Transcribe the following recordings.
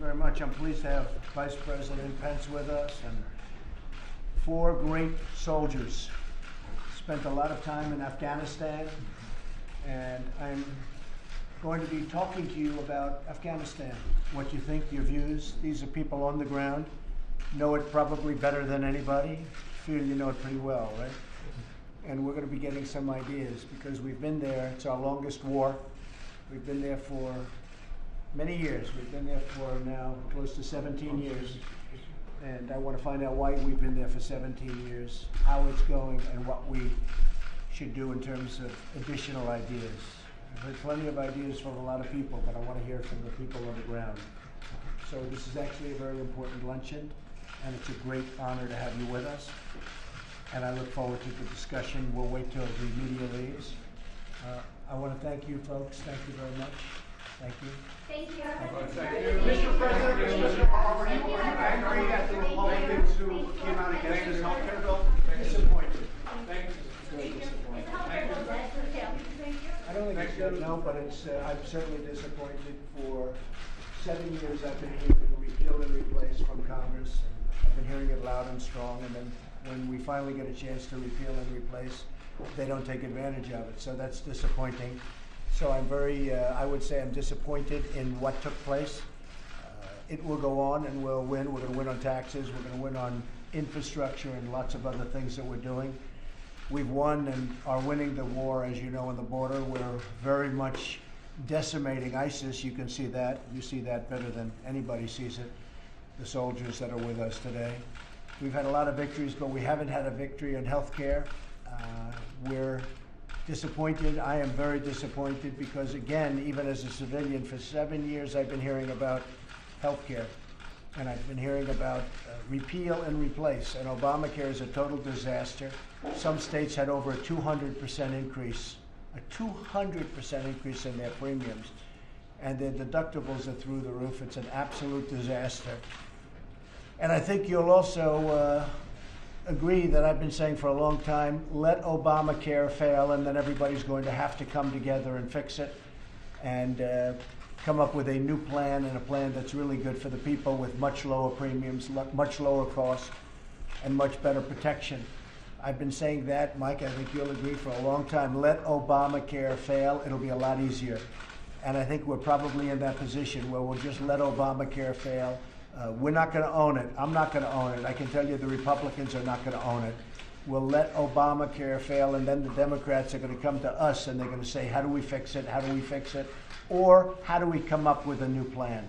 very much. I'm pleased to have Vice President Pence with us and 4 great soldiers. Spent a lot of time in Afghanistan, and I'm going to be talking to you about Afghanistan, what you think, your views. These are people on the ground, know it probably better than anybody. Feel you know it pretty well, right? And we're going to be getting some ideas because we've been there. It's our longest war. We've been there for many years. We've been there for now close to 17 years. And I want to find out why we've been there for 17 years, how it's going, and what we should do in terms of additional ideas. I've heard plenty of ideas from a lot of people, but I want to hear from the people on the ground. So this is actually a very important luncheon, and it's a great honor to have you with us. And I look forward to the discussion. We'll wait till the media leaves. I want to thank you, folks. Thank you very much. Thank you. Thank you. Thank you. Mr. President, are you angry at the Republicans who came out against this health care bill? Disappointed. Thank you. Very disappointed. Thank you. I don't think it's good, no, but it's, I'm certainly disappointed. For 7 years I've been hearing repeal and replace from Congress, and I've been hearing it loud and strong, and then when we finally get a chance to repeal and replace, they don't take advantage of it, so that's disappointing. So I'm very, I would say I'm disappointed in what took place. It will go on and we'll win. We're going to win on taxes, we're going to win on infrastructure and lots of other things that we're doing. We've won and are winning the war, as you know, on the border. We're very much decimating ISIS. You can see that. You see that better than anybody sees it, the soldiers that are with us today. We've had a lot of victories, but we haven't had a victory in health care. We're disappointed. I am very disappointed because, again, even as a civilian, for 7 years I've been hearing about health care. And I've been hearing about repeal and replace. And Obamacare is a total disaster. Some states had over a 200% increase, a 200% increase in their premiums. And their deductibles are through the roof. It's an absolute disaster. And I think you'll also agree that I've been saying for a long time, let Obamacare fail, and then everybody's going to have to come together and fix it and come up with a new plan, and a plan that's really good for the people with much lower premiums, much lower costs, and much better protection. I've been saying that, Mike, I think you'll agree, for a long time. Let Obamacare fail, it'll be a lot easier. And I think we're probably in that position where we'll just let Obamacare fail. We're not going to own it. I'm not going to own it. I can tell you the Republicans are not going to own it. We'll let Obamacare fail, and then the Democrats are going to come to us and they're going to say, how do we fix it? How do we fix it? Or how do we come up with a new plan?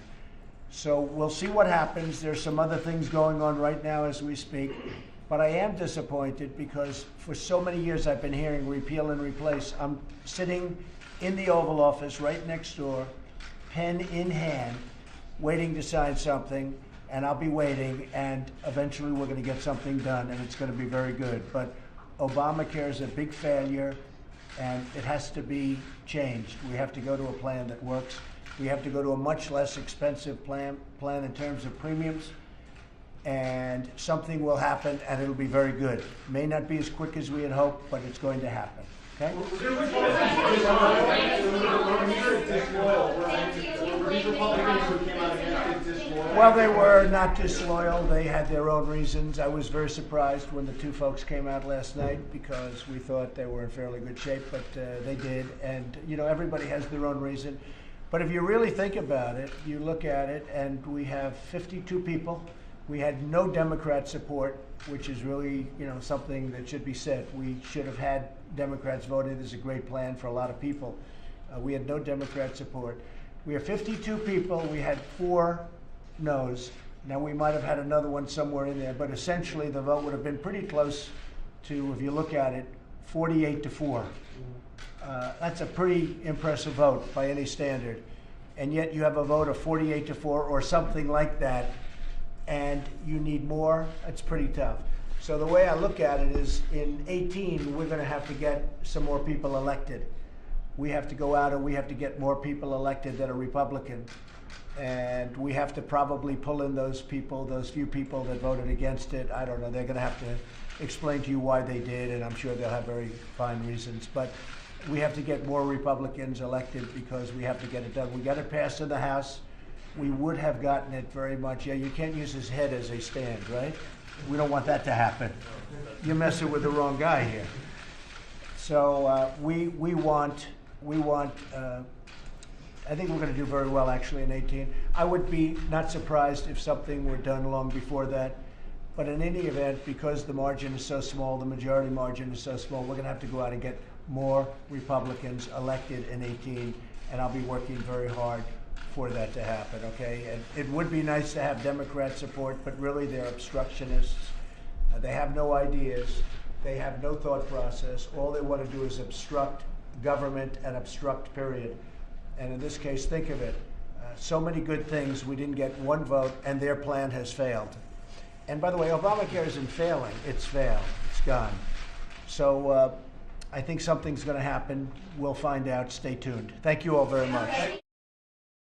So we'll see what happens. There's some other things going on right now as we speak. But I am disappointed because for so many years I've been hearing repeal and replace. I'm sitting in the Oval Office right next door, pen in hand, waiting to sign something, and I'll be waiting, and eventually we're going to get something done, and it's going to be very good. But Obamacare is a big failure, and it has to be changed. We have to go to a plan that works. We have to go to a much less expensive plan in terms of premiums, and something will happen, and it'll be very good. May not be as quick as we had hoped, but it's going to happen. Okay? Well, they were not disloyal. They had their own reasons. I was very surprised when the 2 folks came out last night because we thought they were in fairly good shape, but they did. And, you know, everybody has their own reason. But if you really think about it, you look at it, and we have 52 people. We had no Democrat support, which is really, you know, something that should be said. We should have had Democrats voted. This is a great plan for a lot of people. We had no Democrat support. We have 52 people. We had 4 no's. Now, we might have had another one somewhere in there, but essentially the vote would have been pretty close to, if you look at it, 48-4. That's a pretty impressive vote by any standard. And yet you have a vote of 48-4 or something like that, and you need more. It's pretty tough. So the way I look at it is, in 18, we're going to have to get some more people elected. We have to go out and we have to get more people elected that are Republican. And we have to probably pull in those people, those few people that voted against it. I don't know. They're going to have to explain to you why they did, and I'm sure they'll have very fine reasons. But we have to get more Republicans elected because we have to get it done. We got it passed in the House. we would have gotten it very much. Yeah, you can't use his head as a stand, right? We don't want that to happen. You're messing with the wrong guy here. So we want. I think we're going to do very well actually in 18. I would be not surprised if something were done long before that. But in any event, because the margin is so small, the majority margin is so small, we're going to have to go out and get more Republicans elected in 18, and I'll be working very hard for that to happen, okay? And it would be nice to have Democrat support, but really they're obstructionists. They have no ideas. They have no thought process. All they want to do is obstruct government and obstruct, period. And in this case, think of it. So many good things, we didn't get one vote, and their plan has failed. And by the way, Obamacare isn't failing. It's failed. It's gone. So I think something's going to happen. We'll find out. Stay tuned. Thank you all very much.